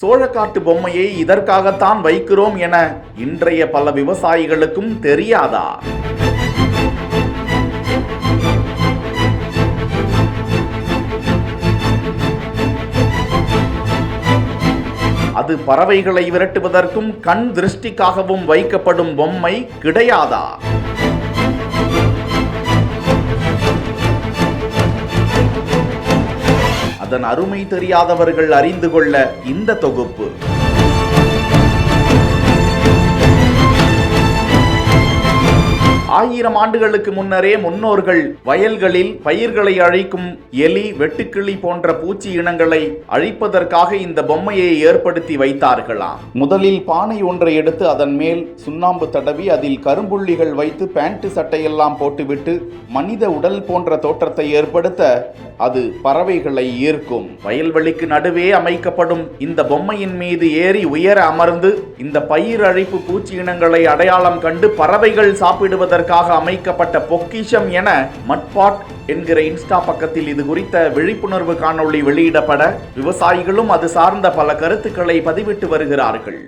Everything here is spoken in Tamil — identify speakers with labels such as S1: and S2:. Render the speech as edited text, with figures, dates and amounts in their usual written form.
S1: சோழக்காட்டு பொம்மையை இதற்காகத்தான் வைக்கிறோம் என இன்றைய பல விவசாயிகளுக்கும் தெரியாதா? அது பறவைகளை விரட்டுவதற்கும் கண் திருஷ்டிக்காகவும் வைக்கப்படும் பொம்மை கிடையாதா? அதன் அருமை தெரியாதவர்கள் அறிந்து கொள்ள இந்த தொகுப்பு. ஆயிரம் ஆண்டுகளுக்கு முன்னரே முன்னோர்கள் வயல்களில் பயிர்களை அழிக்கும் எலி, வெட்டுக்கிளி போன்ற பூச்சி இனங்களை அழிப்பதற்காக இந்த பொம்மையை ஏற்படுத்தி வைத்தார்களாம். முதலில் பானை ஒன்றை எடுத்து அதன் மேல் சுண்ணாம்பு தடவி அதில் கரும்புள்ளிகள் வைத்து பேண்ட் சட்டையெல்லாம் போட்டுவிட்டு மனித உடல் போன்ற தோற்றத்தை ஏற்படுத்த அது பறவைகளை ஈர்க்கும். வயல்வெளிக்கு நடுவே அமைக்கப்படும் இந்த பொம்மையின் மீது ஏறி உயர அமர்ந்து இந்த பயிர் அழிப்பு பூச்சி இனங்களை அடையாளம் கண்டு பறவைகள் சாப்பிடுவதற்காக அமைக்கப்பட்ட பொக்கிஷம் என மட்பாட் என்கிற இன்ஸ்டா பக்கத்தில் இது குறித்த விழிப்புணர்வு காணொளி வெளியிடப்பட விவசாயிகளும் அது சார்ந்த பல கருத்துக்களை பதிவிட்டு வருகிறார்கள்.